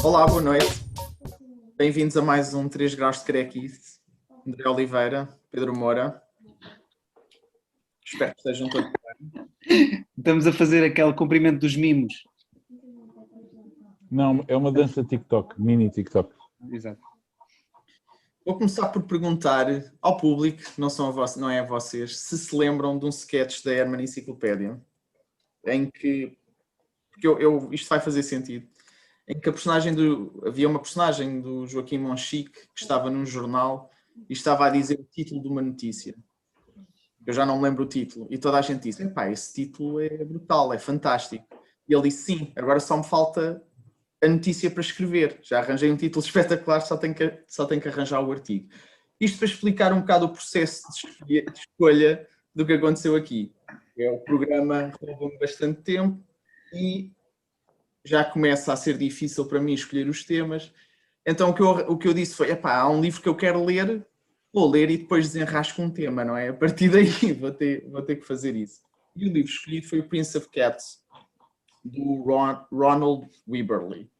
Olá, boa noite. Bem-vindos a mais um 3 graus de crequice. André Oliveira, Pedro Moura. Espero que estejam todos bem. Estamos a fazer aquele cumprimento dos mimos. Não, é uma dança TikTok, mini TikTok. Exato. Vou começar por perguntar ao público, não é a vocês, se lembram de um sketch da Hermann Enciclopédia, em que, porque isto vai fazer sentido, em que havia uma personagem do Joaquim Monchique que estava num jornal e estava a dizer o título de uma notícia. Eu já não me lembro o título. E toda a gente disse, epá, esse título é brutal, é fantástico. E ele disse, sim, agora só me falta a notícia para escrever. Já arranjei um título espetacular, só tenho que arranjar o artigo. Isto para explicar um bocado o processo de escolha do que aconteceu aqui. O programa roubou-me bastante tempo e já começa a ser difícil para mim escolher os temas. Então o que eu disse foi, epá, há um livro que eu quero ler, vou ler e depois desenrasco um tema, não é? A partir daí vou ter que fazer isso. E o livro escolhido foi o Prince of Cats, do Ronald Wyberly,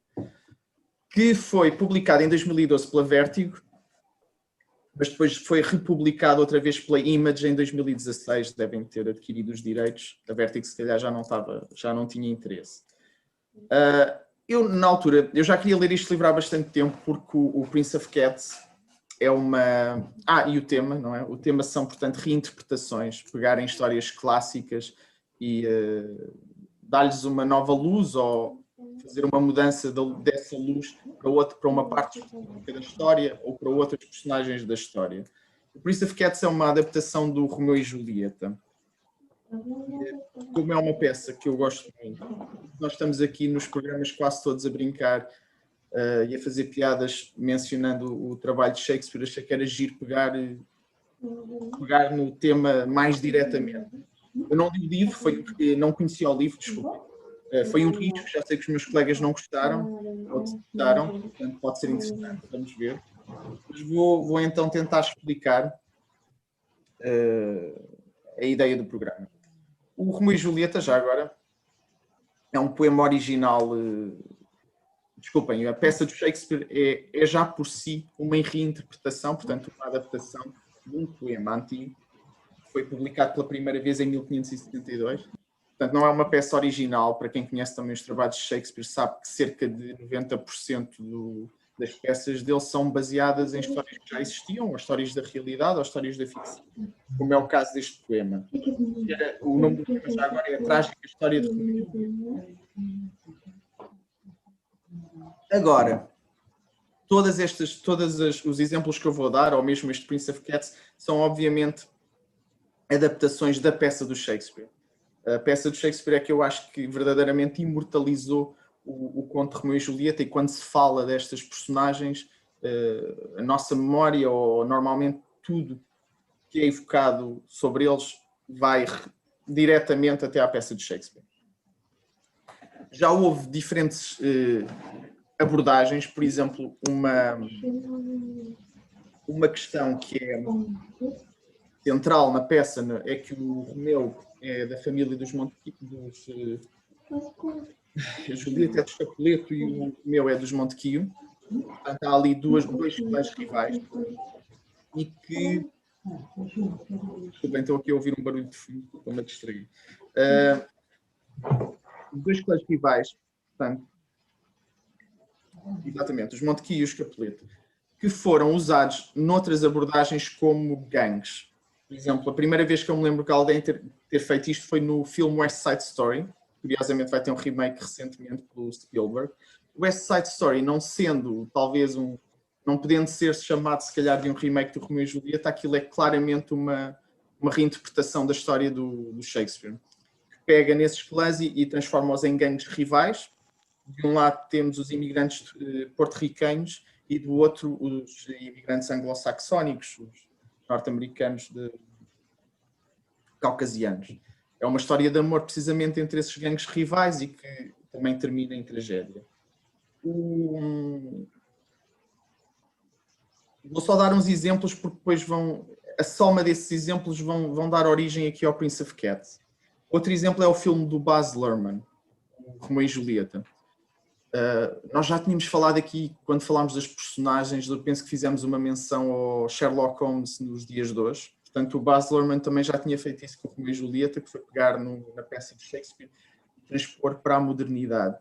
que foi publicado em 2012 pela Vertigo, mas depois foi republicado outra vez pela Image em 2016, devem ter adquirido os direitos. A Vertigo se calhar já não tinha interesse. Eu, na altura, eu já queria ler este livro há bastante tempo, porque o Prince of Cats é uma... e o tema, não é? O tema são, portanto, reinterpretações, pegarem histórias clássicas e dar-lhes uma nova luz ou fazer uma mudança dessa luz para uma parte específica da história ou para outras personagens da história. O Prince of Cats é uma adaptação do Romeu e Julieta. Como é uma peça que eu gosto muito, nós estamos aqui nos programas quase todos a brincar e a fazer piadas mencionando o trabalho de Shakespeare. Achei que era giro pegar no tema mais diretamente. Eu não li o livro, foi porque não conhecia o livro, desculpa. Foi um risco, já sei que os meus colegas não gostaram, ou gostaram, portanto pode ser interessante, vamos ver. Mas vou então tentar explicar a ideia do programa. O Romeu e Julieta, já agora, é um poema original. Desculpem, a peça de Shakespeare é já por si uma reinterpretação, portanto, uma adaptação de um poema antigo, que foi publicado pela primeira vez em 1572. Portanto, não é uma peça original. Para quem conhece também os trabalhos de Shakespeare, sabe que cerca de 90% das peças dele são baseadas em histórias que já existiam, ou histórias da realidade, ou histórias da ficção, como é o caso deste poema. O nome do poema já agora é A Trágica História de Romeu. Agora, todos os exemplos que eu vou dar, ou mesmo este Prince of Cats, são obviamente adaptações da peça do Shakespeare. A peça do Shakespeare é que eu acho que verdadeiramente imortalizou o conto de Romeu e Julieta, e quando se fala destas personagens, a nossa memória, ou normalmente tudo que é evocado sobre eles, vai diretamente até à peça de Shakespeare. Já houve diferentes abordagens, por exemplo, uma questão que é central na peça é que o Romeu é da família dos a Julieta é dos Capuleto e o Romeu é dos Montequio. Portanto, há ali dois clãs rivais e que... Desculpem, estou aqui a ouvir um barulho de fundo, estou-me a distrair. Dois clãs rivais, portanto, exatamente, os Montequio e os Capuleto, que foram usados noutras abordagens como gangues. Por exemplo, a primeira vez que eu me lembro que alguém ter feito isto foi no filme West Side Story. Curiosamente vai ter um remake recentemente pelo Spielberg. O West Side Story, não sendo talvez não podendo ser chamado se calhar de um remake do Romeu e Julieta, aquilo é claramente uma reinterpretação da história do Shakespeare. Que pega nesses clãs e transforma-os em gangues rivais. De um lado temos os imigrantes porto-ricanos e do outro os imigrantes anglo-saxónicos, os norte-americanos caucasianos. É uma história de amor precisamente entre esses gangues rivais e que também termina em tragédia. Vou só dar uns exemplos porque depois a soma desses exemplos vão dar origem aqui ao Prince of Cats. Outro exemplo é o filme do Baz Luhrmann, Romeu e Julieta. Nós já tínhamos falado aqui, quando falámos das personagens, eu penso que fizemos uma menção ao Sherlock Holmes nos dias de hoje. Portanto, o Baz Luhrmann também já tinha feito isso com o Romeu e Julieta, que foi pegar na peça de Shakespeare e transpor para a modernidade.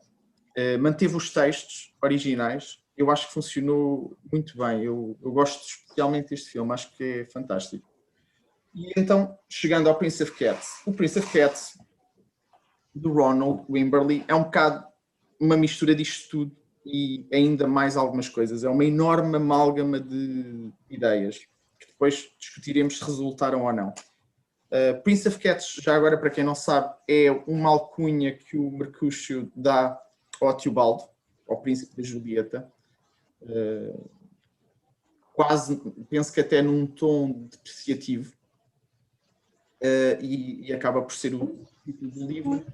Manteve os textos originais, eu acho que funcionou muito bem. Eu gosto especialmente deste filme, acho que é fantástico. E então, chegando ao Prince of Cats. O Prince of Cats, do Ronald Wimberly, é um bocado uma mistura disto tudo e ainda mais algumas coisas. É uma enorme amálgama de ideias, que depois discutiremos se resultaram ou não. Prince of Cats, já agora para quem não sabe, é uma alcunha que o Mercúcio dá ao Teobaldo, ao príncipe da Julieta. Quase, penso que até num tom depreciativo. E acaba por ser o título do livro.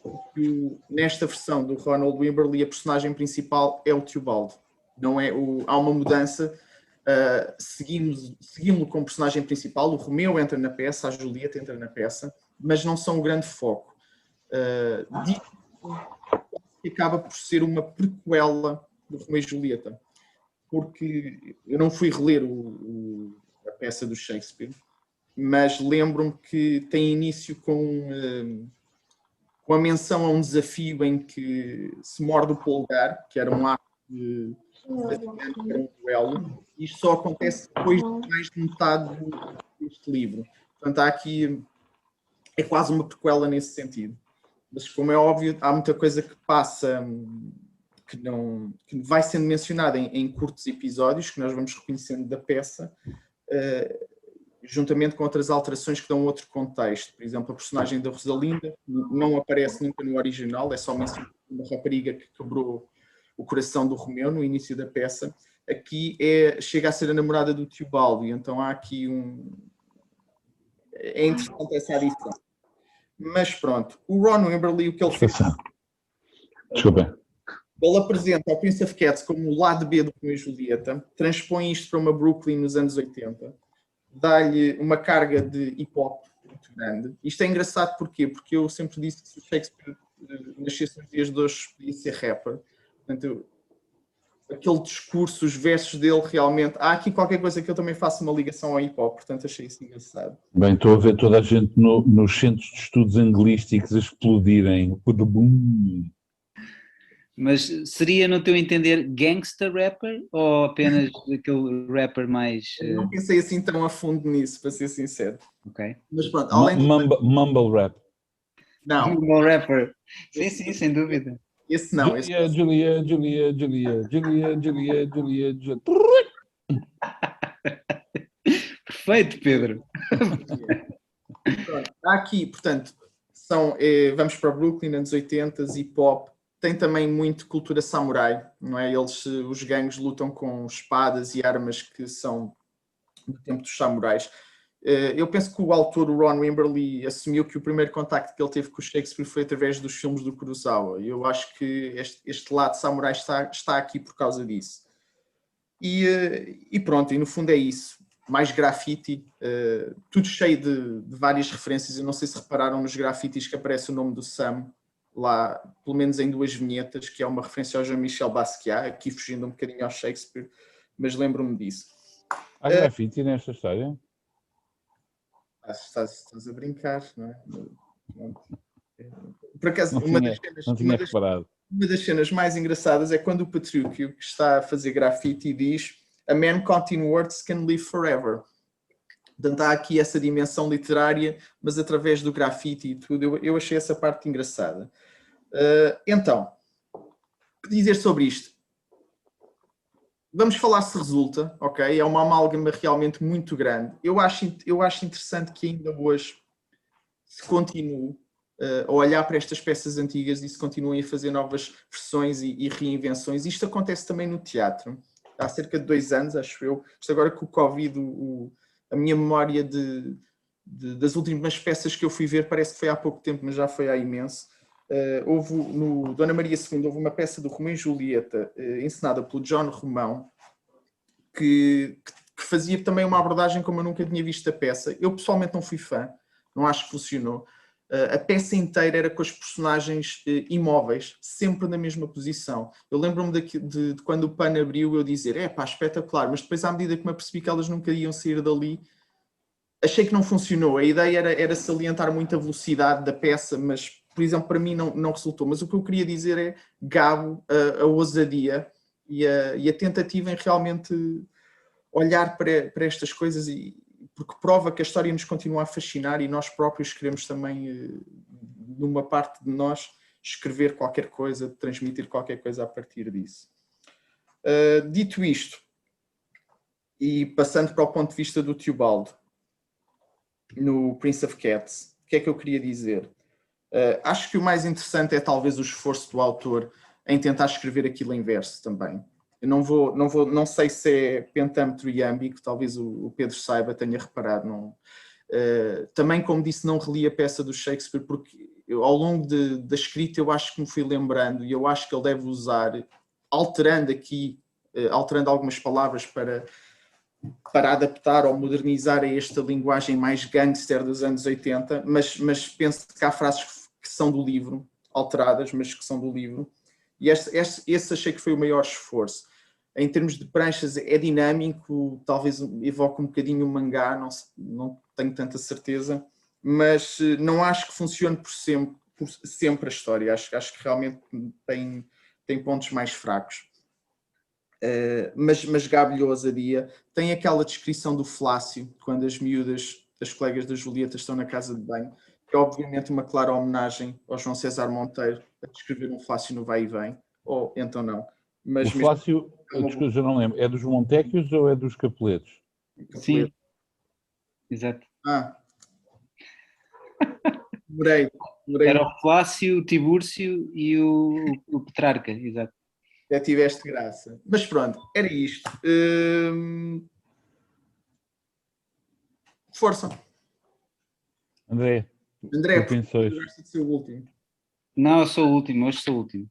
Porque nesta versão do Ronald Wimberly a personagem principal é o Teobaldo. Não é há uma mudança. Seguimos-lo como personagem principal. O Romeu entra na peça, a Julieta entra na peça, mas não são o grande foco. Acaba por ser uma prequela do Romeu e Julieta, porque eu não fui reler a peça do Shakespeare, mas lembro-me que tem início com a menção a um desafio em que se morde o polegar, que era um ato de era um duelo, e isto só acontece depois de mais de metade deste livro. Portanto, há aqui, é quase uma prequela nesse sentido. Mas, como é óbvio, há muita coisa que passa, que vai sendo mencionada em curtos episódios, que nós vamos reconhecendo da peça, juntamente com outras alterações que dão outro contexto. Por exemplo, a personagem da Rosalinda não aparece nunca no original, é só mencionada uma rapariga que quebrou o coração do Romeu no início da peça. Aqui chega a ser a namorada do Teobaldo, e então há aqui é interessante essa adição. Mas pronto, o Ron Wimberly, o que ele fez... Desculpa. Ele apresenta ao Prince of Cats como o lado B do Romeu e Julieta, transpõe isto para uma Brooklyn nos anos 80, dá-lhe uma carga de hip-hop muito grande. Isto é engraçado porquê? Porque eu sempre disse que se o Shakespeare nascesse nos dias de hoje podia ser rapper. Portanto, aquele discurso, os versos dele realmente... Há aqui qualquer coisa que eu também faço uma ligação ao hip-hop, portanto achei isso engraçado. Bem, estou a ver toda a gente nos centros de estudos anglísticos a explodirem. Mas seria, no teu entender, gangster rapper ou apenas aquele rapper mais... Eu não pensei assim tão a fundo nisso, para ser sincero. Ok. Mas pronto, além do... Mumble rap. Não. Mumble rapper. Sim, sem dúvida. Esse não. Julia. Perfeito, Pedro. Pronto, há aqui, portanto, vamos para o Brooklyn, anos 80, hip-hop. Tem também muito cultura samurai, não é? Os gangues lutam com espadas e armas que são do tempo dos samurais. Eu penso que o autor, o Ron Wimberly, assumiu que o primeiro contacto que ele teve com o Shakespeare foi através dos filmes do Kurosawa. Eu acho que este lado samurai está aqui por causa disso. E pronto, e no fundo é isso. Mais graffiti, tudo cheio de várias referências. Eu não sei se repararam nos grafitis que aparece o nome do Sam, lá, pelo menos em 2 vinhetas, que é uma referência ao Jean-Michel Basquiat, aqui fugindo um bocadinho ao Shakespeare, mas lembro-me disso. Há grafite nesta história? Estás a brincar, não é? Por acaso, não tinha reparado. Uma das cenas mais engraçadas é quando o Patrúquio, que está a fazer grafite, diz "A man caught in words can live forever". Portanto, há aqui essa dimensão literária, mas através do grafite e tudo. Eu achei essa parte engraçada. Então, o que dizer sobre isto? Vamos falar se resulta, ok? É uma amálgama realmente muito grande. Eu acho interessante que ainda hoje se continue a olhar para estas peças antigas e se continuem a fazer novas versões e reinvenções. Isto acontece também no teatro. Há cerca de 2 anos, acho eu. Isto agora com o Covid, a minha memória das últimas peças que eu fui ver parece que foi há pouco tempo, mas já foi há imenso. Houve no Dona Maria II, houve uma peça do Romeu e Julieta, encenada pelo John Romão, que fazia também uma abordagem como eu nunca tinha visto a peça. Eu pessoalmente não fui fã, não acho que funcionou, A peça inteira era com os personagens imóveis, sempre na mesma posição. Eu lembro-me de quando o pano abriu eu dizer, espetacular, mas depois à medida que me apercebi que elas nunca iam sair dali, achei que não funcionou. A ideia era salientar muito a velocidade da peça, mas, por exemplo, para mim não resultou. Mas o que eu queria dizer é gabo a ousadia e a tentativa em realmente olhar para estas coisas, porque prova que a história nos continua a fascinar e nós próprios queremos também, numa parte de nós, escrever qualquer coisa, transmitir qualquer coisa a partir disso. Dito isto, e passando para o ponto de vista do Teobaldo, no Prince of Cats, o que é que eu queria dizer? Acho que o mais interessante é talvez o esforço do autor em tentar escrever aquilo em verso também. Eu não sei se é pentâmetro iâmbico, talvez o Pedro saiba, tenha reparado. Também, como disse, não reli a peça do Shakespeare, porque ao longo da escrita eu acho que me fui lembrando, e eu acho que ele deve usar, alterando algumas palavras para adaptar ou modernizar a esta linguagem mais gangster dos anos 80, mas penso que há frases que são do livro, alteradas, mas que são do livro, e esse achei que foi o maior esforço. Em termos de pranchas é dinâmico, talvez evoque um bocadinho o mangá, não tenho tanta certeza, mas não acho que funcione por sempre a história, acho que realmente tem pontos mais fracos. Mas gabe-lhe ousadia. Tem aquela descrição do Flácio, quando as miúdas, as colegas da Julieta, estão na casa de banho, que é obviamente uma clara homenagem ao João César Monteiro, a descrever um Flácio no vai e vem, ou então não. Mas o Flácio, desculpa, já não lembro, é dos Montéquios ou é dos Capuletos? Sim, exato. Demorei. Era o Flácio, o Tibúrcio e o Petrarca, exato. Já tiveste graça. Mas pronto, era isto. Força. André, porque gosta de ser o último. Não, eu sou o último, hoje sou o último.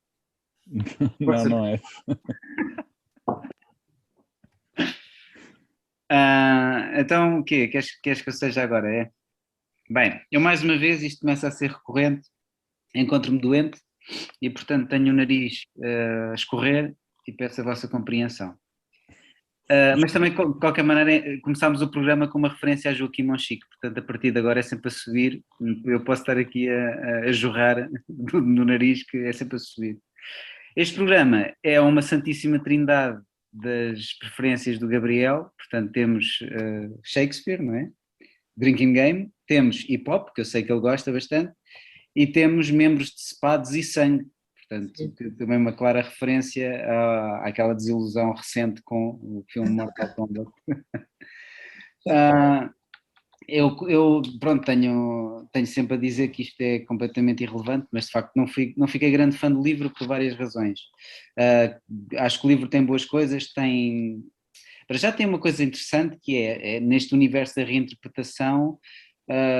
Não é. Então, o quê? Queres que eu seja agora? É? Bem, eu mais uma vez, isto começa a ser recorrente, encontro-me doente e, portanto, tenho o nariz a escorrer e peço a vossa compreensão. Mas também, de qualquer maneira, começámos o programa com uma referência a Joaquim Monchique, portanto, a partir de agora é sempre a subir. Eu posso estar aqui a jorrar no nariz, que é sempre a subir. Este programa é uma santíssima trindade das preferências do Gabriel, portanto, temos Shakespeare, não é? Drinking Game, temos hip hop, que eu sei que ele gosta bastante, e temos membros decepados e sangue. Portanto, também uma clara referência àquela desilusão recente com o filme Mortal Kombat. Eu pronto, tenho sempre a dizer que isto é completamente irrelevante, mas de facto não fiquei grande fã do livro por várias razões. Acho que o livro tem boas coisas, para já tem uma coisa interessante que é neste universo da reinterpretação,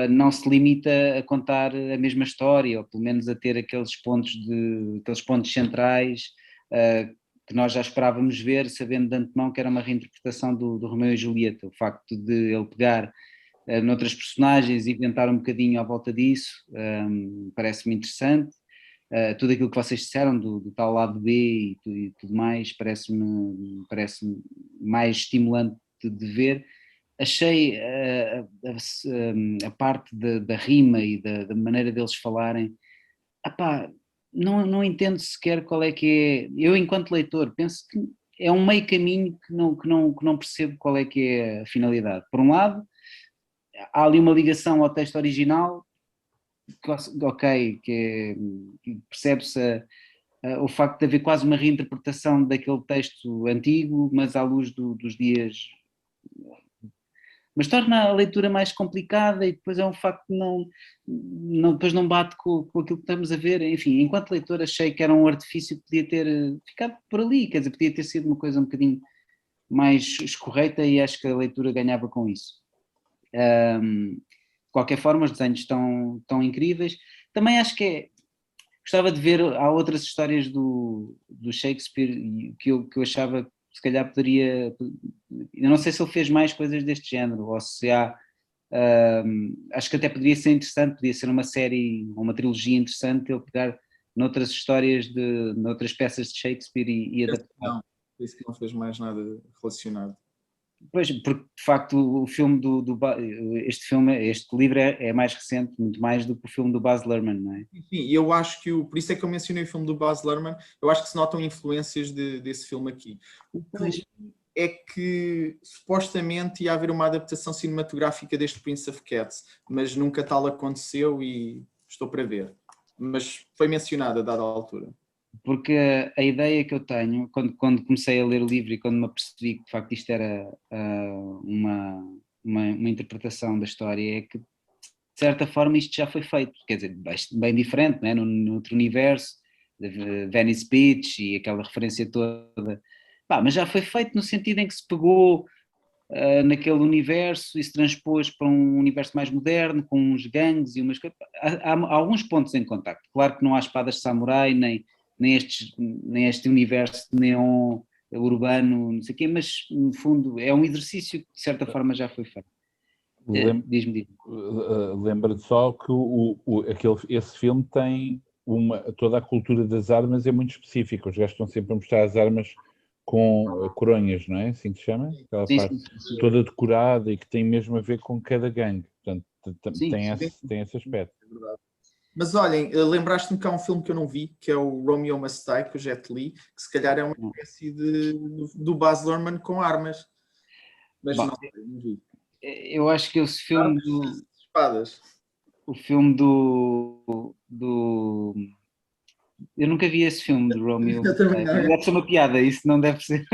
não se limita a contar a mesma história, ou pelo menos a ter aqueles pontos centrais que nós já esperávamos ver, sabendo de antemão que era uma reinterpretação do Romeu e Julieta. O facto de ele pegar noutras personagens e inventar um bocadinho à volta disso parece-me interessante. Tudo aquilo que vocês disseram do tal lado B e tudo mais parece-me mais estimulante de ver. Achei a parte da rima e da maneira deles falarem, não entendo sequer qual é que é. Eu, enquanto leitor, penso que é um meio caminho que não percebo qual é que é a finalidade. Por um lado, há ali uma ligação ao texto original, ok, que percebe-se o facto de haver quase uma reinterpretação daquele texto antigo, mas à luz dos dias. Mas torna a leitura mais complicada e depois é um facto que depois não bate com aquilo que estamos a ver. Enfim, enquanto leitor achei que era um artifício que podia ter ficado por ali, quer dizer, podia ter sido uma coisa um bocadinho mais escorreita e acho que a leitura ganhava com isso. De qualquer forma, os desenhos estão incríveis. Também acho que gostava de ver, há outras histórias do Shakespeare que eu achava que se calhar poderia, eu não sei se ele fez mais coisas deste género, ou se há Acho que até poderia ser interessante, podia ser uma série, uma trilogia interessante, ele pegar noutras histórias, noutras peças de Shakespeare e adaptar. Não, por isso que não fez mais nada relacionado. Pois, porque de facto o filme este livro é mais recente, muito mais do que o filme do Baz Luhrmann, não é? Enfim, eu acho que por isso é que eu mencionei o filme do Baz Luhrmann, eu acho que se notam influências desse filme aqui. O que eu li é que supostamente ia haver uma adaptação cinematográfica deste Prince of Cats, mas nunca tal aconteceu e estou para ver. Mas foi mencionado a dada altura. Porque a ideia que eu tenho, quando comecei a ler o livro e quando me apercebi que de facto isto era uma interpretação da história, é que de certa forma isto já foi feito, quer dizer, bem diferente, não é? No outro universo, de Venice Beach e aquela referência toda, mas já foi feito no sentido em que se pegou naquele universo e se transpôs para um universo mais moderno, com uns gangues e umas coisas. Há alguns pontos em contacto, claro que não há espadas de samurai, nem este universo neon urbano, não sei o quê, mas no fundo é um exercício que de certa forma já foi feito. Diz-me. Lembra-te só que esse filme tem toda a cultura das armas é muito específica. Os gajos estão sempre a mostrar as armas com coronhas, não é? Assim que se chama? Aquela parte Sim. toda decorada e que tem mesmo a ver com cada gangue. Portanto, tem esse aspecto. É verdade. Mas olhem, lembraste-me que há um filme que eu não vi, que é o Romeo Must Die, com o Jet Li, que se calhar é uma espécie do Baz Luhrmann com armas. Mas Bom, não sei, não vi. Eu acho que esse filme espadas. O filme eu nunca vi esse filme do Romeo. Eu também não. Deve ser uma piada, isso não deve ser.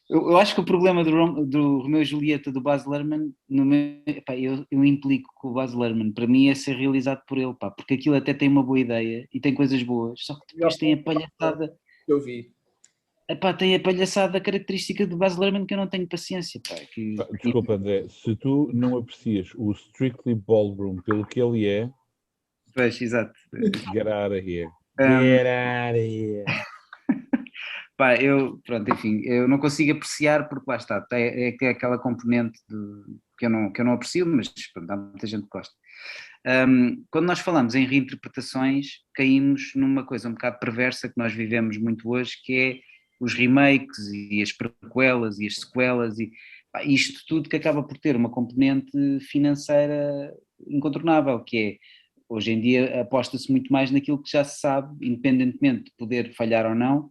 Eu acho que o problema do Romeo e Julieta do Baz Luhrmann, eu implico com o Baz Luhrmann, para mim é ser realizado por ele, porque aquilo até tem uma boa ideia e tem coisas boas, só que depois tem a palhaçada. Eu vi. Tem a palhaçada característica do Baz Luhrmann que eu não tenho paciência. Desculpa, André, se tu não aprecias o Strictly Ballroom pelo que ele é, Pois, exato. Get out of here. Get out of here. Enfim, eu não consigo apreciar porque lá está, é aquela componente que eu não aprecio, mas pronto, há muita gente que gosta. Quando nós falamos em reinterpretações, caímos numa coisa um bocado perversa que nós vivemos muito hoje, que é os remakes e as prequelas e as sequelas e isto tudo que acaba por ter uma componente financeira incontornável, que é, hoje em dia aposta-se muito mais naquilo que já se sabe, independentemente de poder falhar ou não,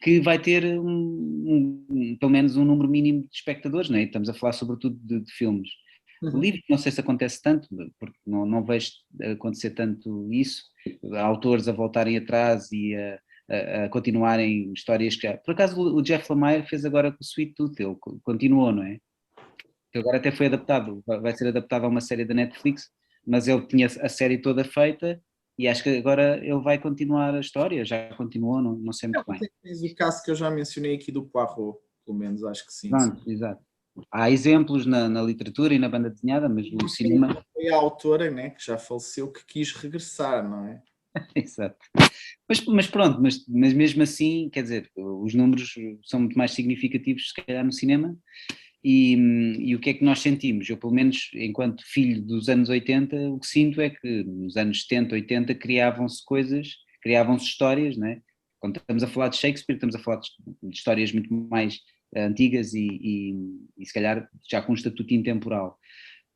que vai ter pelo menos um número mínimo de espectadores, não é? Estamos a falar sobretudo de filmes. O livro não sei se acontece tanto, porque não vejo acontecer tanto isso, autores a voltarem atrás e a continuarem histórias que... Por acaso o Jeff Lemire fez agora com o Sweet Tooth, ele continuou, não é? Que agora até foi adaptado, vai ser adaptado a uma série da Netflix, mas ele tinha a série toda feita e acho que agora ele vai continuar a história, já continuou, não sei muito bem. Tens o caso que eu já mencionei aqui do Poirot, pelo menos acho que sim. Pronto, exato. Há exemplos na literatura e na banda desenhada, mas o cinema... Foi a autora, né, que já faleceu, que quis regressar, não é? Exato. Mas pronto, mas mesmo assim, quer dizer, os números são muito mais significativos se calhar no cinema e o que é que nós sentimos? Eu pelo menos, enquanto filho dos anos 80, o que sinto é que nos anos 70, 80 criavam-se coisas, criavam-se histórias, não é? Quando estamos a falar de Shakespeare, estamos a falar de histórias muito mais antigas e se calhar já com um estatuto intemporal.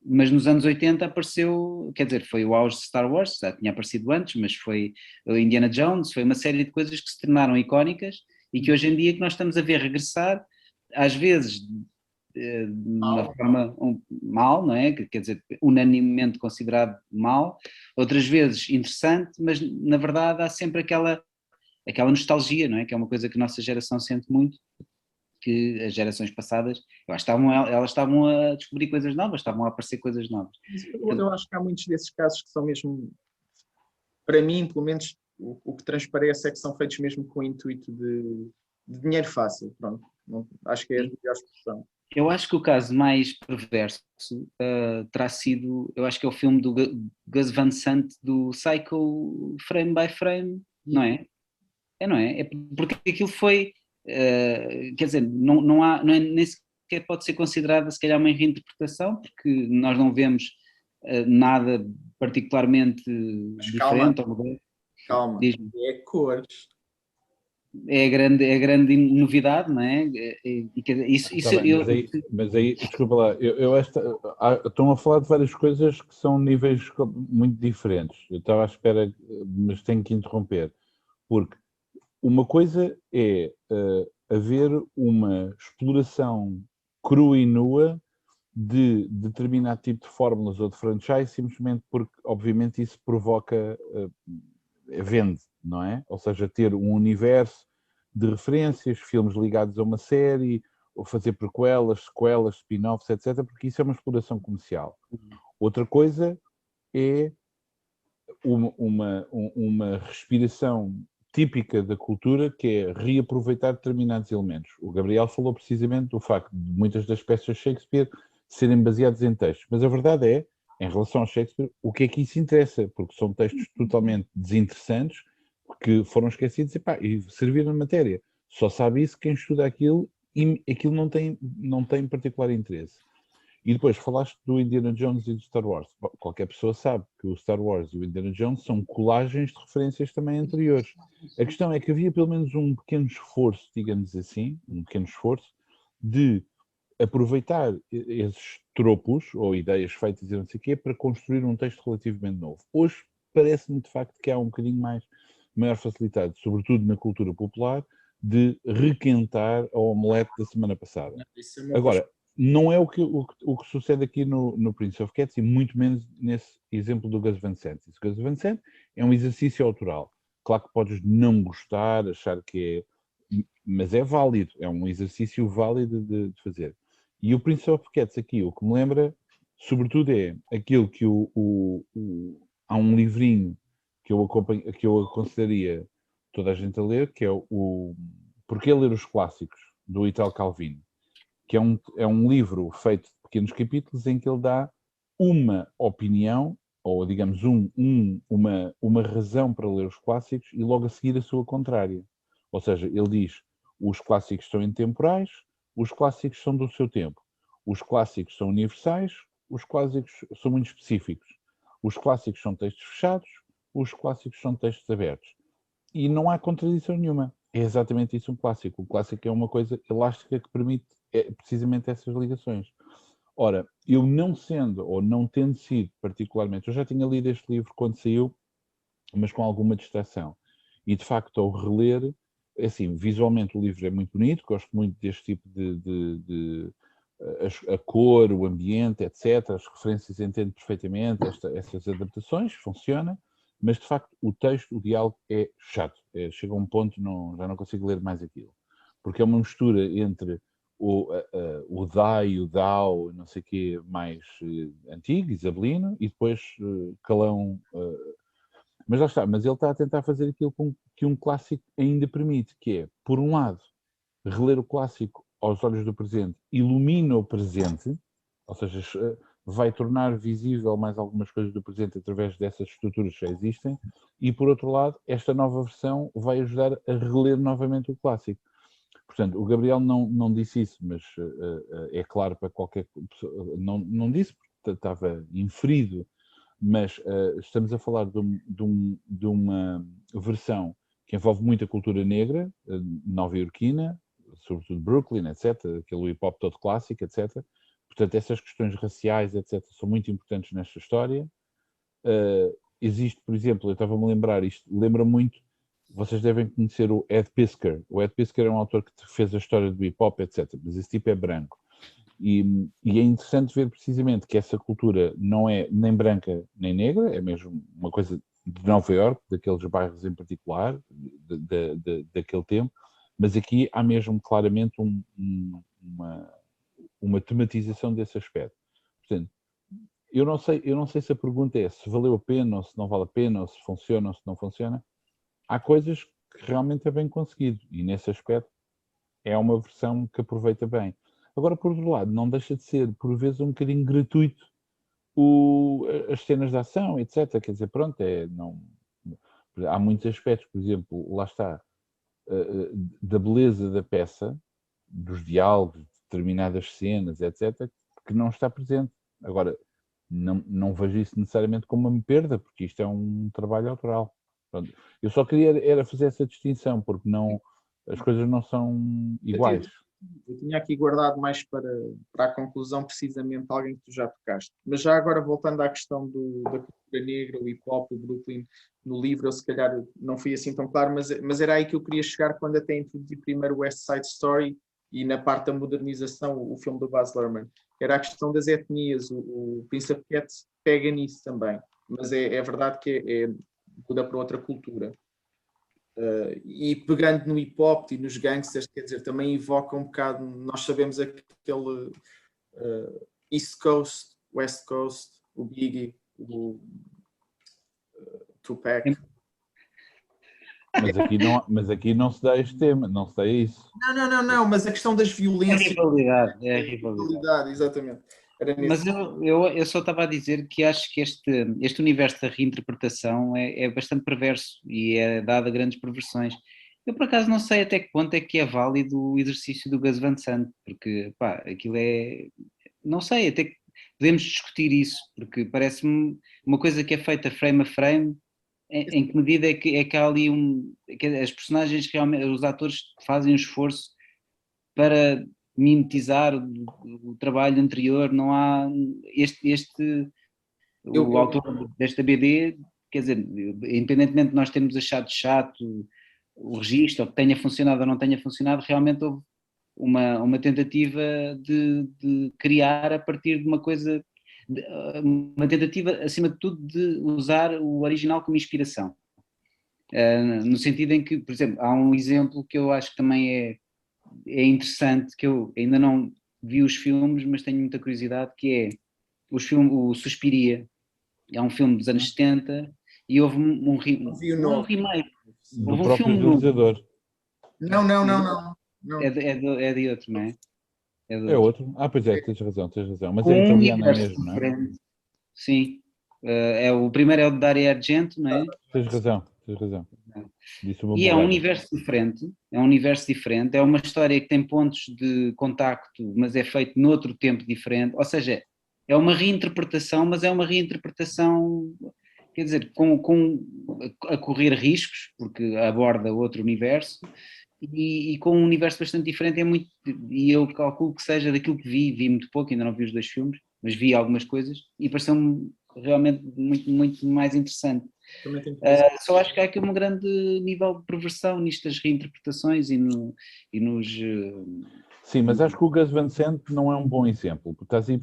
Mas nos anos 80 apareceu, quer dizer, foi o auge de Star Wars, já tinha aparecido antes, mas foi o Indiana Jones, foi uma série de coisas que se tornaram icónicas e que hoje em dia que nós estamos a ver regressar, às vezes de uma forma mal, não é? Quer dizer, unanimemente considerado mal, outras vezes interessante, mas na verdade há sempre aquela nostalgia, não é? Que é uma coisa que a nossa geração sente muito, que as gerações passadas, elas estavam a descobrir coisas novas, estavam a aparecer coisas novas. Eu acho que há muitos desses casos que são mesmo, para mim, pelo menos, o que transparece é que são feitos mesmo com o intuito de dinheiro fácil, pronto. Acho que é a melhor expressão. Eu acho que o caso mais perverso terá sido, eu acho que é o filme do Gus Van Sant, do Psycho Frame by Frame, não é? Não é? É porque aquilo foi, quer dizer, não é nem que pode ser considerada se calhar uma reinterpretação, porque nós não vemos nada particularmente diferente. Calma, é cores. É a grande novidade, não é? Mas aí, desculpa lá, estão a falar de várias coisas que são níveis muito diferentes. Eu estava à espera, mas tenho que interromper, porque uma coisa é haver uma exploração crua e nua de determinado tipo de fórmulas ou de franchise, simplesmente porque, obviamente, isso provoca, vende, não é? Ou seja, ter um universo de referências, filmes ligados a uma série, ou fazer prequelas, sequelas, spin-offs, etc., porque isso é uma exploração comercial. Outra coisa é uma respiração típica da cultura, que é reaproveitar determinados elementos. O Gabriel falou precisamente do facto de muitas das peças de Shakespeare serem baseadas em textos, mas a verdade é, em relação a Shakespeare, o que é que isso interessa? Porque são textos totalmente desinteressantes, que foram esquecidos e serviram de matéria. Só sabe isso quem estuda aquilo, e aquilo não tem particular interesse. E depois falaste do Indiana Jones e do Star Wars. Bom, qualquer pessoa sabe que o Star Wars e o Indiana Jones são colagens de referências também anteriores. A questão é que havia pelo menos um pequeno esforço, digamos assim, de aproveitar esses tropos ou ideias feitas e não sei o quê para construir um texto relativamente novo. Hoje parece-me de facto que há um bocadinho maior facilidade, sobretudo na cultura popular, de requentar a omelete da semana passada. Agora, não é o que sucede aqui no Prince of Cats e muito menos nesse exemplo do Gus Van Sant. O Gus Van Sant é um exercício autoral. Claro que podes não gostar, achar que é... Mas é válido, é um exercício válido de fazer. E o Prince of Cats aqui, o que me lembra, sobretudo, é aquilo que há um livrinho que eu aconselharia toda a gente a ler, que é o Porquê Ler os Clássicos, do Italo Calvino, que é um livro feito de pequenos capítulos em que ele dá uma opinião, ou digamos uma razão para ler os clássicos e logo a seguir a sua contrária. Ou seja, ele diz, os clássicos são intemporais, os clássicos são do seu tempo, os clássicos são universais, os clássicos são muito específicos, os clássicos são textos fechados, os clássicos são textos abertos. E não há contradição nenhuma. É exatamente isso um clássico. O clássico é uma coisa elástica que permite precisamente essas ligações. Ora, eu não sendo, ou não tendo sido particularmente, eu já tinha lido este livro quando saiu, mas com alguma distração. E, de facto, ao reler, assim, visualmente o livro é muito bonito, gosto muito deste tipo a cor, o ambiente, etc. As referências entendo perfeitamente, essas adaptações, funciona, mas, de facto, o texto, o diálogo é chato. Chega a um ponto, já não consigo ler mais aquilo. Porque é uma mistura entre o Dai e o Dao, não sei o quê, mais antigo, isabelino, e depois Calão. Mas lá está, mas ele está a tentar fazer aquilo que um clássico ainda permite, que é, por um lado, reler o clássico aos olhos do presente ilumina o presente, ou seja, vai tornar visível mais algumas coisas do presente através dessas estruturas que já existem, e por outro lado, esta nova versão vai ajudar a reler novamente o clássico. Portanto, o Gabriel não disse isso, mas é claro para qualquer pessoa, não disse porque estava inferido, mas estamos a falar de uma versão que envolve muita cultura negra, nova-iorquina, sobretudo Brooklyn, etc., aquele hip-hop todo clássico, etc. Portanto, essas questões raciais, etc., são muito importantes nesta história. Existe, por exemplo, eu estava-me a lembrar, isto lembra muito, vocês devem conhecer o Ed Piskor. O Ed Piskor é um autor que fez a história do hip-hop, etc., mas esse tipo é branco. E é interessante ver precisamente que essa cultura não é nem branca nem negra, é mesmo uma coisa de Nova Iorque, daqueles bairros em particular, daquele tempo, mas aqui há mesmo claramente uma tematização desse aspecto. Portanto, eu não sei se a pergunta é se valeu a pena ou se não vale a pena, ou se funciona ou se não funciona. Há coisas que realmente é bem conseguido e nesse aspecto é uma versão que aproveita bem. Agora, por outro lado, não deixa de ser, por vezes, um bocadinho gratuito as cenas de ação, etc. Quer dizer, pronto, há muitos aspectos, por exemplo, lá está, da beleza da peça, dos diálogos, determinadas cenas, etc., que não está presente. Agora, não vejo isso necessariamente como uma perda, porque isto é um trabalho autoral. Pronto. Eu só queria era fazer essa distinção, porque as coisas não são iguais. Eu tinha aqui guardado mais para a conclusão, precisamente, alguém que tu já tocaste. Mas já agora, voltando à questão da cultura negra, o hip-hop, o Brooklyn, no livro, eu se calhar não fui assim tão claro, mas era aí que eu queria chegar quando até introduzi primeiro o West Side Story e na parte da modernização, o filme do Baz Luhrmann. Era a questão das etnias, o Prince of Cats pega nisso também. Mas é verdade que muda para outra cultura. E pegando no hip hop e nos gangsters, quer dizer, também evoca um bocado, nós sabemos aquele East Coast, West Coast, o Biggie, o Tupac. Mas aqui não se dá este tema, não se dá isso. Não, mas a questão das violências. É a rivalidade. Exatamente. Mas eu só estava a dizer que acho que este universo da reinterpretação é bastante perverso e é dado a grandes perversões. Eu, por acaso, não sei até que ponto é que é válido o exercício do Gus Van Sant, porque, pá, aquilo é... Não sei, até que podemos discutir isso, porque parece-me uma coisa que é feita frame a frame, em que medida é que há ali que as personagens realmente, os atores fazem um esforço para mimetizar o trabalho anterior, não há o autor desta BD, quer dizer, independentemente de nós termos achado chato o registro, ou que tenha funcionado ou não tenha funcionado, realmente houve uma tentativa de criar a partir de uma coisa, uma tentativa acima de tudo de usar o original como inspiração, no sentido em que, por exemplo, há um exemplo que eu acho que também é interessante, que eu ainda não vi os filmes, mas tenho muita curiosidade, que é o Suspiria. É um filme dos anos 70 e houve um remake. Do Houve um próprio filme realizador. Não. É de outro, não é? É outro? Pois é, tens razão. Mas Com é um italiano universo mesmo, não é? diferente. Sim. O primeiro é o de Dario Argento, não é? Tens razão. Disse uma E é um borrada. universo diferente, é uma história que tem pontos de contacto, mas é feito noutro tempo diferente, ou seja, é uma reinterpretação, mas é uma reinterpretação, quer dizer, a correr riscos, porque aborda outro universo, e com um universo bastante diferente, e eu calculo que seja daquilo que vi muito pouco, ainda não vi os dois filmes, mas vi algumas coisas, e pareceu-me realmente muito, muito mais interessante. Só acho que há aqui um grande nível de perversão nestas reinterpretações e nos... Sim, mas acho que o Gus Van Sant não é um bom exemplo, porque estás a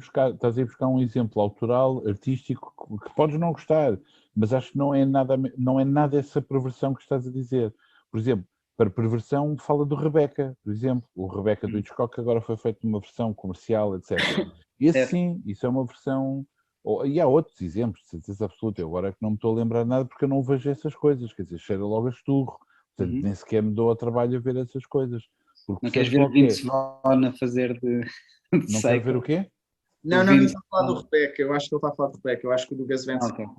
ir buscar um exemplo autoral, artístico, que podes não gostar, mas acho que não é nada essa perversão que estás a dizer. Por exemplo, para perversão fala do Rebecca, por exemplo. O Rebecca do Hitchcock agora foi feito numa versão comercial, etc. Esse sim, isso é uma versão... E há outros exemplos, de certeza absoluta. Eu agora é que não me estou a lembrar nada porque eu não vejo essas coisas, quer dizer, cheira logo a esturro. Portanto, nem sequer me dou ao trabalho a ver essas coisas. Porque não queres ver o Vince Vaughn a fazer de não quero ver o quê? Não, está a falar do Rebecca. Eu acho que ele está a falar do Rebecca. Eu acho que o do Gus Van Sant...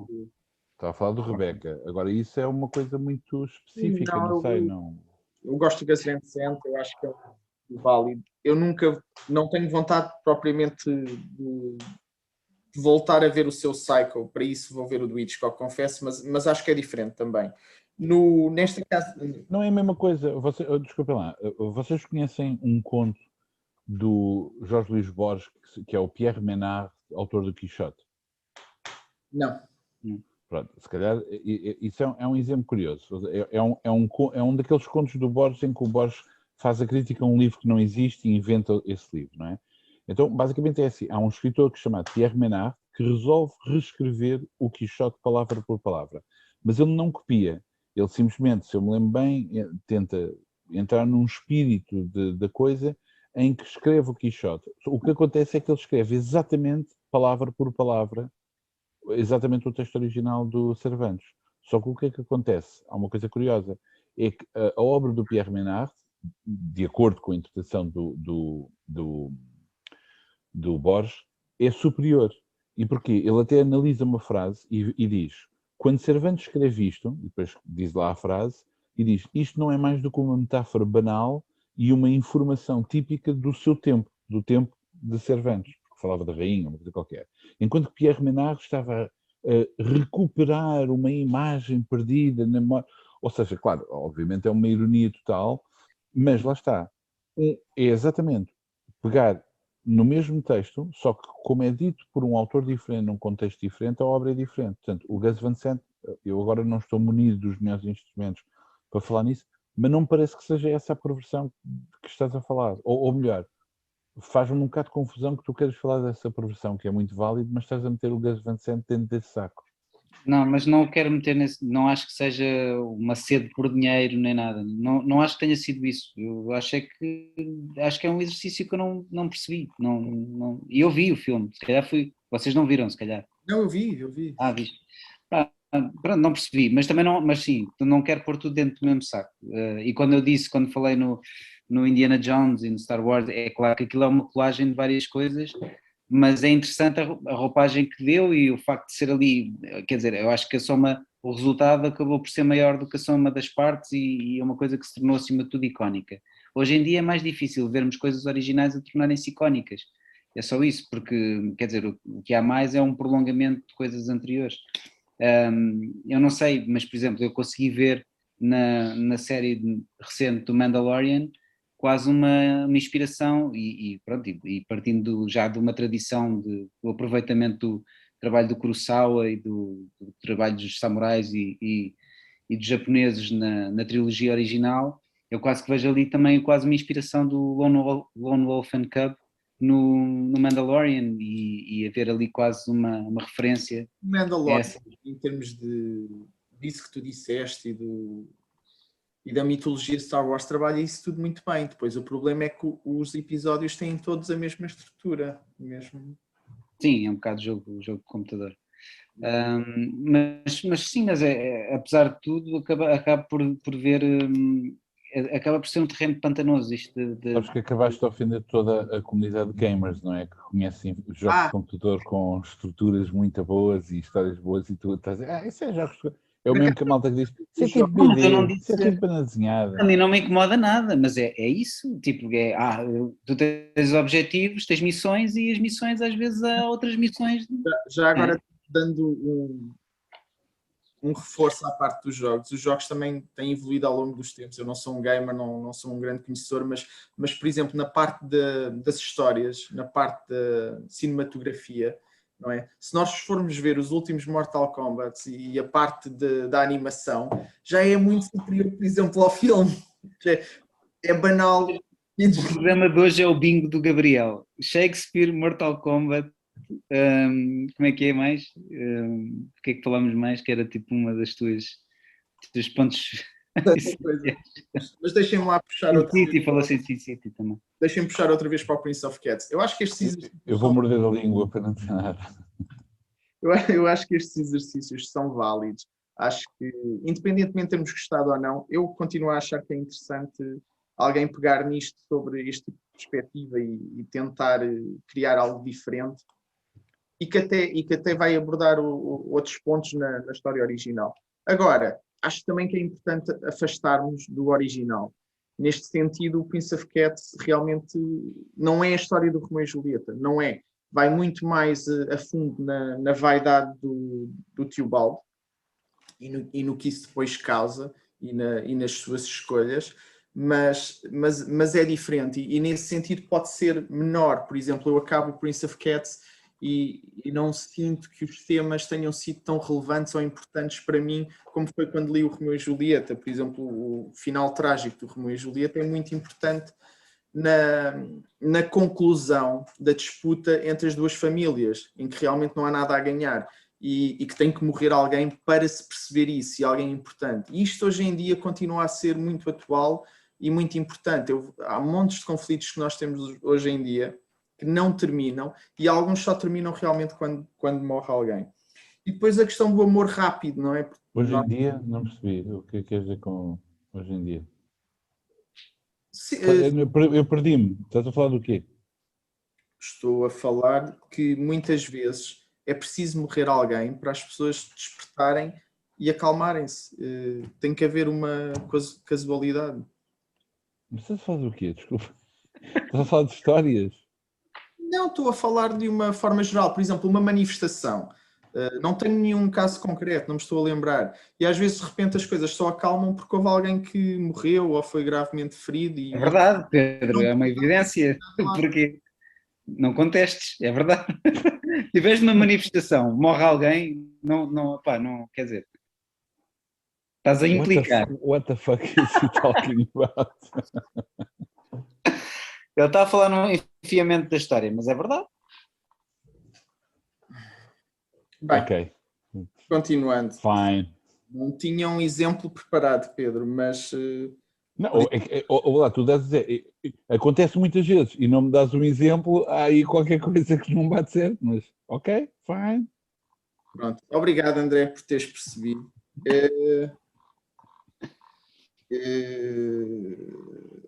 Está a falar do Rebecca. Agora, isso é uma coisa muito específica, não sei, não... Eu gosto do Gus Van Sant, eu acho que é válido. Eu não tenho vontade propriamente de voltar a ver o seu Psycho, para isso vou ver o do Hitchcock, confesso, mas acho que é diferente também. Nesta casa... Não é a mesma coisa, desculpem lá, vocês conhecem um conto do Jorge Luís Borges, que é o Pierre Menard, autor do Quixote? Não. Pronto, se calhar isso é um exemplo curioso. É um daqueles contos do Borges em que o Borges faz a crítica a um livro que não existe e inventa esse livro, não é? Então, basicamente é assim, há um escritor chamado Pierre Menard que resolve reescrever o Quixote palavra por palavra, mas ele não copia, ele simplesmente, se eu me lembro bem, tenta entrar num espírito da coisa em que escreve o Quixote. O que acontece é que ele escreve exatamente, palavra por palavra, exatamente o texto original do Cervantes. Só que o que é que acontece? Há uma coisa curiosa, é que a obra do Pierre Menard, de acordo com a interpretação do Borges, é superior. E porquê? Ele até analisa uma frase e diz, quando Cervantes escreve isto, e depois diz lá a frase, e diz, isto não é mais do que uma metáfora banal e uma informação típica do seu tempo. do tempo de Cervantes, porque falava da rainha, uma coisa qualquer. Enquanto que Pierre Menard estava a recuperar uma imagem perdida na memória. Ou seja, claro, obviamente é uma ironia total, mas lá está. É exatamente pegar no mesmo texto, só que como é dito por um autor diferente, num contexto diferente, a obra é diferente. Portanto, o Gus Van Sant, eu agora não estou munido dos melhores instrumentos para falar nisso, mas não me parece que seja essa a perversão que estás a falar. Ou melhor, faz-me um bocado de confusão que tu queres falar dessa perversão, que é muito válido, mas estás a meter o Gus Van Sant dentro desse saco. Não, mas não o quero meter nesse, não acho que seja uma sede por dinheiro nem nada, não acho que tenha sido isso, eu acho que é um exercício que eu não percebi, e eu vi o filme, se calhar vocês não viram, se calhar. Não, eu vi. Ah, viste. Pronto, não percebi, mas também não, mas sim, não quero pôr tudo dentro do mesmo saco, e quando falei no Indiana Jones e no Star Wars, é claro que aquilo é uma colagem de várias coisas, mas é interessante a roupagem que deu e o facto de ser ali, quer dizer, eu acho que o resultado acabou por ser maior do que a soma das partes e é uma coisa que se tornou acima de tudo icónica. Hoje em dia é mais difícil vermos coisas originais a tornarem-se icónicas, é só isso, porque, quer dizer, o que há mais é um prolongamento de coisas anteriores. Eu não sei, mas por exemplo, eu consegui ver na série recente do Mandalorian quase uma inspiração pronto, e partindo já de uma tradição do aproveitamento do trabalho do Kurosawa e do trabalho dos samurais e dos japoneses na trilogia original, eu quase que vejo ali também quase uma inspiração do Lone Wolf and Cub no Mandalorian e haver ali quase uma referência Mandalorian, essa. em termos disso que tu disseste e da mitologia Star Wars, trabalha isso tudo muito bem. Depois o problema é que os episódios têm todos a mesma estrutura. Sim, é um bocado jogo de computador. Mas sim, apesar de tudo, acaba por ver, acaba por ser um terreno pantanoso isto Sabes que acabaste de ofender toda a comunidade de gamers, não é? Que conhecem jogos de computador com estruturas muito boas e histórias boas e tu estás a dizer, isso é jogos... É o mesmo que a malta que diz, isso é tipo BD, isso é tipo banda desenhada. A mim não me incomoda nada, mas é isso, tipo, tu tens objetivos, tens missões e as missões às vezes há outras missões. Já agora dando um reforço à parte dos jogos. Os jogos também têm evoluído ao longo dos tempos. Eu não sou um gamer, não sou um grande conhecedor, mas por exemplo, na parte das histórias, na parte da cinematografia, não é? Se nós formos ver os últimos Mortal Kombat e a parte da animação, já é muito superior, por exemplo, ao filme. É banal. O programa de hoje é o bingo do Gabriel. Shakespeare, Mortal Kombat, como é que é mais? O que é que falamos mais? Que era tipo uma dos teus pontos. Mas deixem-me lá puxar outra vez. Falou-se em Sin City também. Deixem-me puxar outra vez para o Prince of Cats. Eu acho que estes exercícios... Eu vou morder a língua para não dizer nada. Eu acho que estes exercícios são válidos. Acho que, independentemente de termos gostado ou não, eu continuo a achar que é interessante alguém pegar nisto sobre este tipo de perspectiva e tentar criar algo diferente e que até vai abordar outros pontos na história original. Agora, acho também que é importante afastarmos do original. Neste sentido, o Prince of Cats realmente não é a história do Romeu e Julieta, não é. Vai muito mais a fundo na vaidade do Teobaldo e no que isso depois causa e nas suas escolhas, mas é diferente e nesse sentido pode ser menor. Por exemplo, eu acabo o Prince of Cats e não sinto que os temas tenham sido tão relevantes ou importantes para mim como foi quando li o Romeu e Julieta. Por exemplo, o final trágico do Romeu e Julieta é muito importante na conclusão da disputa entre as duas famílias, em que realmente não há nada a ganhar e que tem que morrer alguém para se perceber isso, e alguém importante. E isto hoje em dia continua a ser muito atual e muito importante. Há montes de conflitos que nós temos hoje em dia que não terminam, e alguns só terminam realmente quando morre alguém. E depois a questão do amor rápido, não é? Porque hoje em dia, não percebi o que queres dizer com hoje em dia. Eu perdi-me. Estás a falar do quê? Estou a falar que muitas vezes é preciso morrer alguém para as pessoas despertarem e acalmarem-se. Tem que haver uma casualidade. Mas estás a falar do quê? Desculpa. Estás a falar de histórias? Não, estou a falar de uma forma geral. Por exemplo, uma manifestação. Não tenho nenhum caso concreto, não me estou a lembrar. E às vezes, de repente, as coisas só acalmam porque houve alguém que morreu ou foi gravemente ferido. É verdade, Pedro, é uma evidência. Porque não contestes, é verdade. Se vês numa manifestação, morre alguém, não, quer dizer, estás a implicar. What the fuck is he talking about? Ele está a falar no enfiamento da história, mas é verdade. Bem, Ok, continuando. fine. Não tinha um exemplo preparado, Pedro, mas Não, lá, tu dás dizer, acontece muitas vezes e não me dás um exemplo, há aí qualquer coisa que não bate certo, mas ok, fine. pronto. Obrigado, André, por teres percebido.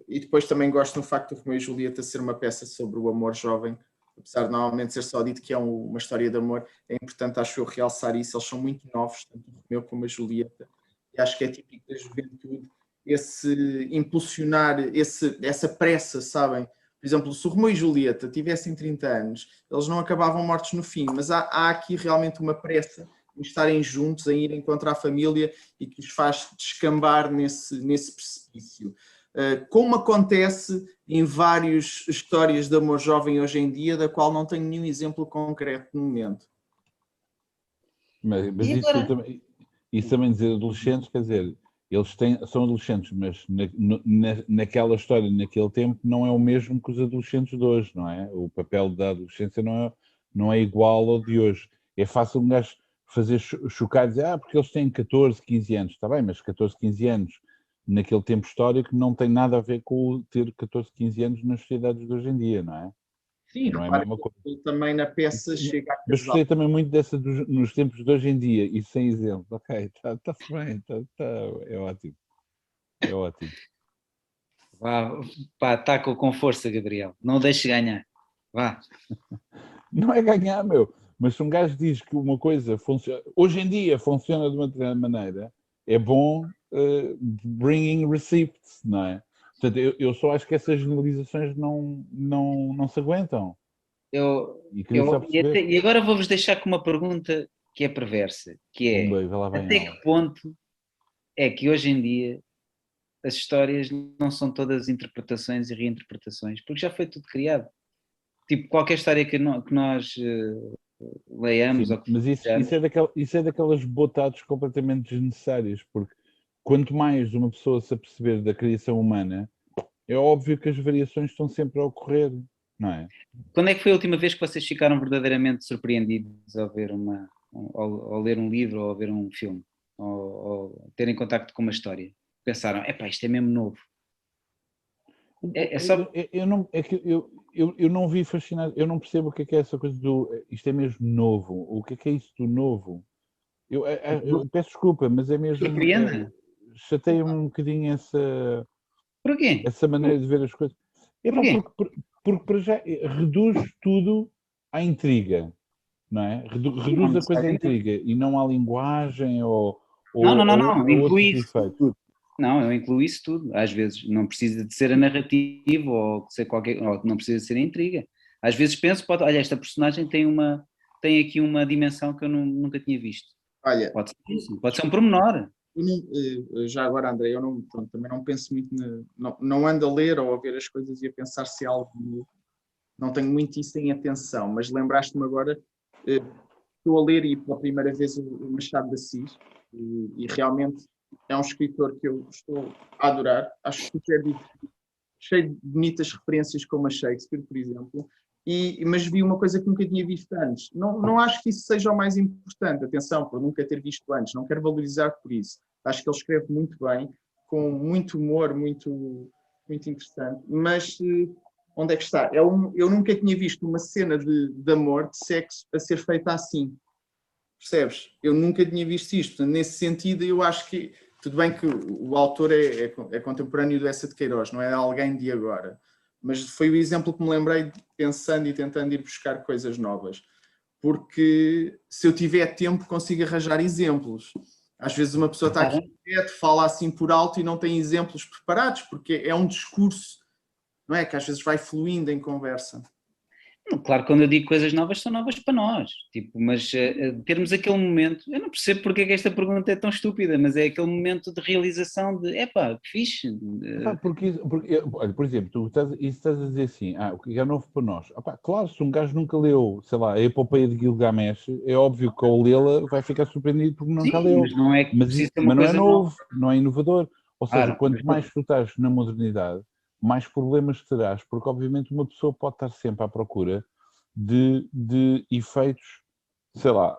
E depois também gosto do facto de Romeu e Julieta ser uma peça sobre o amor jovem, apesar de normalmente ser só dito que é uma história de amor, é importante, acho eu, realçar isso. Eles são muito novos, tanto o Romeu como a Julieta, e acho que é típico da juventude esse impulsionar, essa pressa, sabem? Por exemplo, se o Romeu e Julieta tivessem 30 anos, eles não acabavam mortos no fim, mas há aqui realmente uma pressa em estarem juntos, em irem contra a família e que os faz descambar nesse precipício. Como acontece em várias histórias de amor jovem hoje em dia, da qual não tenho nenhum exemplo concreto no momento. Mas isso também dizer adolescentes, quer dizer, eles são adolescentes, mas naquela história, naquele tempo, não é o mesmo que os adolescentes de hoje, não é? O papel da adolescência não é igual ao de hoje. É fácil um gajo fazer chocar e dizer, porque eles têm 14, 15 anos. Está bem, mas 14, 15 anos naquele tempo histórico não tem nada a ver com ter 14, 15 anos nas sociedades de hoje em dia, não é? Sim, não é a mesma coisa. Também na peça chega a casar. Mas gostei também muito dessa nos tempos de hoje em dia e sem exemplo. Ok, está-se bem, é ótimo. É ótimo. Vá, pá, ataca com força, Gabriel. Não o deixe ganhar. Vá. Não é ganhar, meu. Mas se um gajo diz que uma coisa funciona, hoje em dia funciona de uma determinada maneira, é bom bringing receipts, não é? Portanto, eu só acho que essas generalizações não se aguentam. E agora vou-vos deixar com uma pergunta que é perversa, que é, até que ponto é que hoje em dia as histórias não são todas interpretações e reinterpretações, porque já foi tudo criado. Tipo, qualquer história que nós leiamos... Sim, mas isso é daquelas botadas completamente desnecessárias, porque quanto mais uma pessoa se aperceber da criação humana, é óbvio que as variações estão sempre a ocorrer, não é? Quando é que foi a última vez que vocês ficaram verdadeiramente surpreendidos ao ver ao ler um livro ou a ver um filme? Ou terem contacto com uma história? Pensaram, isto é mesmo novo. Eu não vi fascinado, eu não percebo o que é essa coisa isto é mesmo novo, o que é isso do novo? Eu peço desculpa, mas é mesmo... chateia-me um bocadinho essa maneira de ver as coisas. Porque para já reduz tudo à intriga, não é? Reduz a coisa à intriga e não à linguagem ou não, inclui isso tudo. Não, eu incluo isso tudo. Às vezes não precisa de ser a narrativa ou não precisa de ser a intriga. Às vezes penso, olha, esta personagem tem aqui uma dimensão que eu nunca tinha visto. Olha, pode ser um pormenor. Já agora, André, eu também não penso muito, não ando a ler ou a ver as coisas e a pensar se é algo novo. Não tenho muito isso em atenção, mas lembraste-me agora, estou a ler e pela primeira vez o Machado de Assis e realmente é um escritor que eu estou a adorar. Acho que é cheio de bonitas referências como a Shakespeare, por exemplo, mas vi uma coisa que nunca tinha visto antes. Não acho que isso seja o mais importante, atenção, por nunca ter visto antes, não quero valorizar por isso. Acho que ele escreve muito bem, com muito humor, muito, muito interessante, mas onde é que está? Eu nunca tinha visto uma cena de amor, de sexo, a ser feita assim. Percebes? Eu nunca tinha visto isto. Portanto, nesse sentido, eu acho que, tudo bem que o autor é contemporâneo do Eça de Queiroz, não é alguém de agora, mas foi o exemplo que me lembrei pensando e tentando ir buscar coisas novas. Porque se eu tiver tempo, consigo arranjar exemplos. Às vezes uma pessoa está aqui direto, fala assim por alto e não tem exemplos preparados, porque é um discurso, não é? Que às vezes vai fluindo em conversa. Claro, quando eu digo coisas novas, são novas para nós, tipo, mas termos aquele momento, eu não percebo porque é que esta pergunta é tão estúpida, mas é aquele momento de realização de, epá, que fixe. Olha, por exemplo, estás a dizer assim, o que é novo para nós? Claro, se um gajo nunca leu, sei lá, a Epopeia de Gilgamesh, é óbvio que ao lê-la vai ficar surpreendido porque nunca Sim, leu. mas não é Mas, preciso ser uma mas não é coisa nova. novo, não é inovador. Ou seja, Claro, quanto mais tu estás na modernidade, mais problemas terás, porque obviamente uma pessoa pode estar sempre à procura de efeitos, sei lá,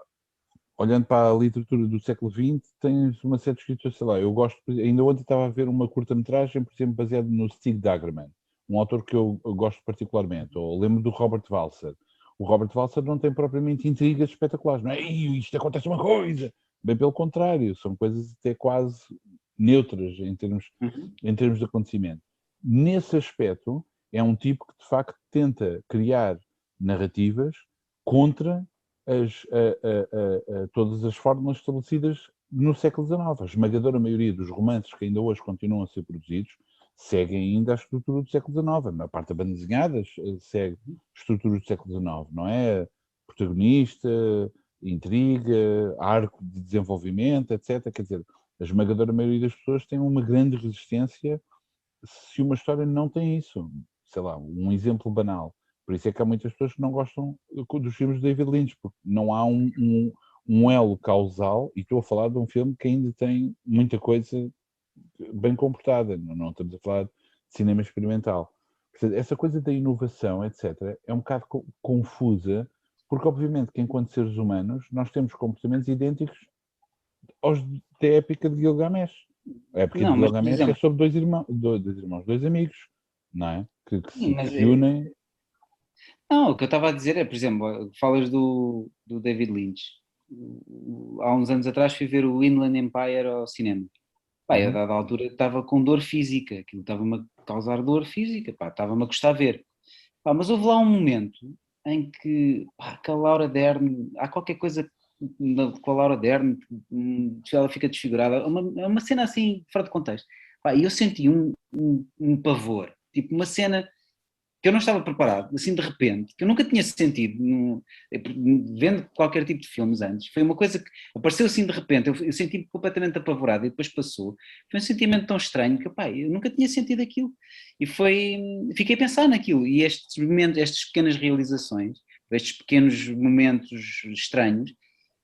olhando para a literatura do século XX, tens uma série de escritores, sei lá, eu gosto, ainda ontem estava a ver uma curta-metragem, por exemplo, baseada no Stig Dagerman, um autor que eu gosto particularmente, ou lembro do Robert Walser. O Robert Walser não tem propriamente intrigas espetaculares, não é? Isto acontece uma coisa! Bem pelo contrário, são coisas até quase neutras em termos de acontecimento. Nesse aspecto, é um tipo que de facto tenta criar narrativas contra todas as fórmulas estabelecidas no século XIX. A esmagadora maioria dos romances que ainda hoje continuam a ser produzidos seguem ainda a estrutura do século XIX. A maior parte das bandas desenhadas segue a estrutura do século XIX, não é? Protagonista, intriga, arco de desenvolvimento, etc. Quer dizer, a esmagadora maioria das pessoas tem uma grande resistência se uma história não tem isso. Sei lá, um exemplo banal. Por isso é que há muitas pessoas que não gostam dos filmes de David Lynch, porque não há um elo causal, e estou a falar de um filme que ainda tem muita coisa bem comportada, não estamos a falar de cinema experimental. Portanto, essa coisa da inovação, etc., é um bocado confusa, porque obviamente que enquanto seres humanos nós temos comportamentos idênticos aos da época de Gilgamesh. A época de Não, mas por Gilgamesh é exemplo, sobre dois amigos, não é? sim, Que mas se unem. não, o que eu estava a dizer é, por exemplo, falas do David Lynch. Há uns anos atrás fui ver o Inland Empire ao cinema. Pá, a dada altura estava com dor física, aquilo estava-me a causar dor física, pá, estava-me a custar ver. Pá, mas houve lá um momento em que, pá, que a Laura Dern, há qualquer coisa com a Laura Dern, ela fica desfigurada, é uma cena assim, fora de contexto. Pá, e eu senti um pavor, tipo uma cena que eu não estava preparado, assim de repente, que eu nunca tinha sentido vendo qualquer tipo de filmes antes. Foi uma coisa que apareceu assim de repente, eu senti-me completamente apavorado e depois passou. Foi um sentimento tão estranho que, pá, eu nunca tinha sentido aquilo. E fiquei a pensar naquilo. E estes momentos, estas pequenas realizações, estes pequenos momentos estranhos,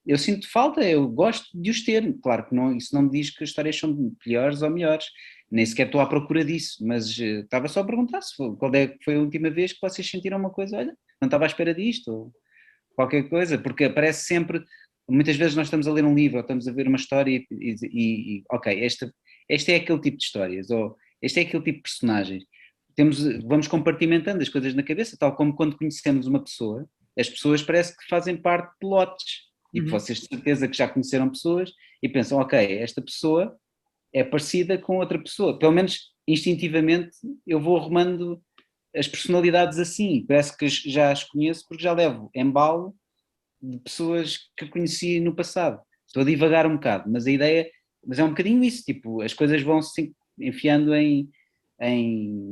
eu sinto falta, eu gosto de os ter. Claro que não, isso não me diz que as histórias são piores ou melhores, nem sequer estou à procura disso, mas estava só a perguntar se qual é que foi a última vez que vocês sentiram uma coisa, olha, não estava à espera disto, ou qualquer coisa, porque aparece sempre, muitas vezes nós estamos a ler um livro, ou estamos a ver uma história ok, este é aquele tipo de histórias, ou este é aquele tipo de personagens. Vamos compartimentando as coisas na cabeça, tal como quando conhecemos uma pessoa, as pessoas parece que fazem parte de lotes. Tipo, vocês de certeza que já conheceram pessoas e pensam, ok, esta pessoa é parecida com outra pessoa. Pelo menos instintivamente eu vou arrumando as personalidades assim. Parece que já as conheço porque já levo embalo de pessoas que conheci no passado. Estou a divagar um bocado, mas é um bocadinho isso, tipo, as coisas vão se enfiando em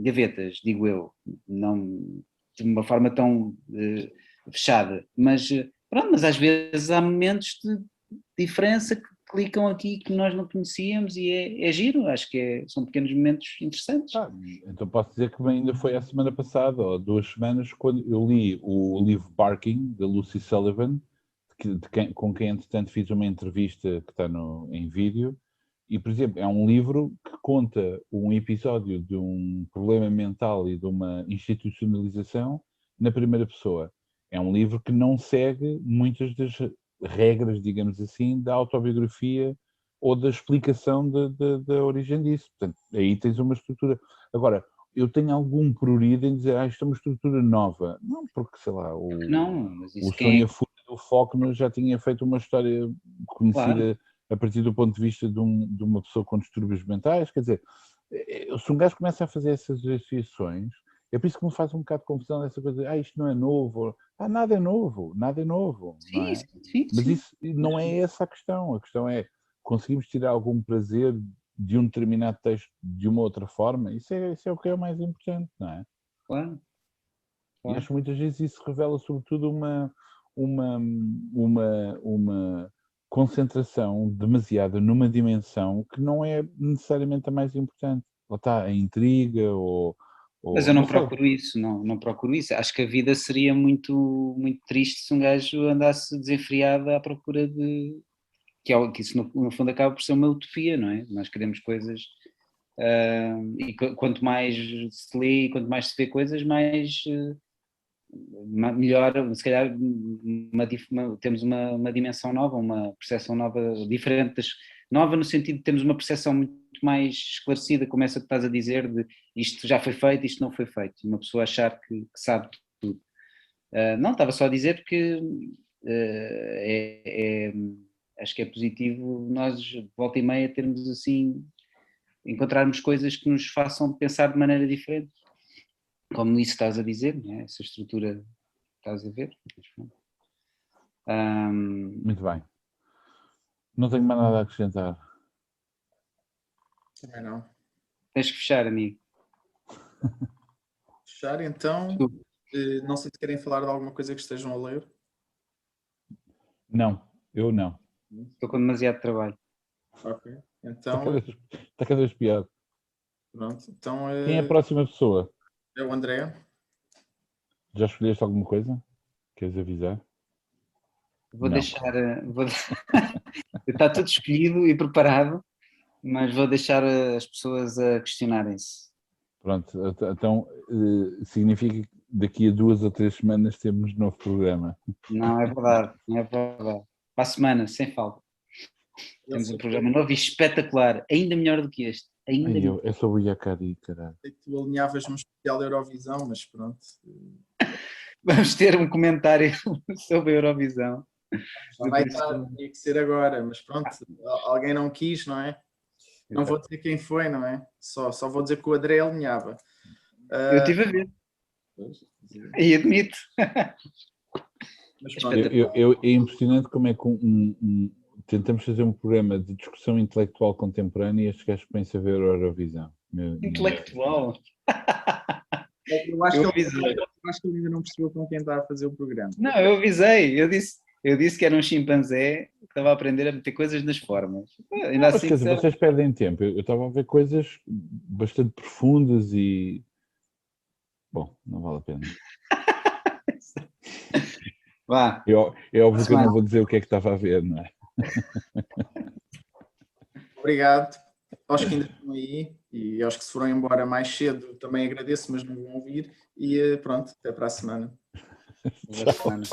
gavetas, digo eu, não de uma forma tão fechada, mas pronto, mas às vezes há momentos de diferença que clicam aqui que nós não conhecíamos e é giro, acho que são pequenos momentos interessantes. Então posso dizer que ainda foi a semana passada, ou 2 semanas, quando eu li o livro Barking, da Lucy Sullivan, com quem entretanto fiz uma entrevista que está em vídeo, e por exemplo, é um livro que conta um episódio de um problema mental e de uma institucionalização na primeira pessoa. É um livro que não segue muitas das regras, digamos assim, da autobiografia ou da explicação da origem disso. Portanto, aí tens uma estrutura. Agora, eu tenho algum prurido em dizer, isto é uma estrutura nova. Não, porque, sei lá, Não, mas o isso quem Sonho é? a Fúria do Faulkner já tinha feito uma história Claro. conhecida a partir do ponto de vista de uma pessoa com distúrbios mentais. Quer dizer, se um gajo começa a fazer essas associações, é por isso que me faz um bocado de confusão essa coisa de, isto não é novo. Nada é novo, nada é novo, não Sim, é? sim, sim, Mas sim. isso não é essa a questão é, conseguimos tirar algum prazer de um determinado texto de uma outra forma? Isso é o que é o mais importante, não é? Claro. E acho que muitas vezes isso revela sobretudo uma concentração demasiada numa dimensão que não é necessariamente a mais importante. Ou está a intriga, Mas eu não sei. procuro isso, não procuro isso. Acho que a vida seria muito, muito triste se um gajo andasse desenfreado à procura de... Que isso no fundo acaba por ser uma utopia, não é? Nós queremos coisas... e quanto mais se lê e quanto mais se vê coisas, mais... melhor, se calhar temos uma dimensão nova, uma percepção nova, diferente, nova no sentido de termos uma percepção muito mais esclarecida, como essa que estás a dizer, de isto já foi feito, isto não foi feito, uma pessoa achar que sabe tudo. Não, estava só a dizer que acho que é positivo nós, de volta e meia, termos assim, encontrarmos coisas que nos façam pensar de maneira diferente, como isso estás a dizer, não é? Essa estrutura. Estás a ver? Muito bem. Não tenho mais nada a acrescentar. Também não. Tens que fechar, amigo. Fechar, então. Não sei se querem falar de alguma coisa que estejam a ler. Não, eu não. Estou com demasiado trabalho. Ok. Então. Está cada vez pior. Pronto. Então, quem é a próxima pessoa? É o André. Já escolheste alguma coisa? Queres avisar? Vou deixar. Está tudo escolhido e preparado, mas vou deixar as pessoas a questionarem-se. Pronto, então significa que daqui a 2 ou 3 semanas temos novo programa. Não é verdade, não é verdade. Para a semana, sem falta. Temos um programa novo e espetacular, ainda melhor do que este. É sobre o Iacari, caralho. Sei que tu alinhavas no especial Eurovisão, mas pronto. Vamos ter um comentário sobre a Eurovisão. Já vai estar, tinha que ser agora, mas pronto, alguém não quis, não é? Não vou dizer quem foi, não é? Só vou dizer que o André alinhava. Eu estive a ver. E admito. Mas pronto. É impressionante como é que tentamos fazer um programa de discussão intelectual contemporânea e estes gajos põem-se a ver a Eurovisão. Intelectual? Eu acho que ele ainda não percebeu com quem está a fazer o programa. Não, eu avisei. Eu disse que era um chimpanzé que estava a aprender a meter coisas nas formas. Ainda assim, quer dizer, vocês perdem tempo. Eu estava a ver coisas bastante profundas e... Bom, não vale a pena. Vá. É óbvio que eu não vou dizer o que é que estava a ver, não é? Obrigado aos que ainda estão aí e aos que se foram embora mais cedo também agradeço, mas não vão ouvir e pronto, até para a semana. Até para a semana.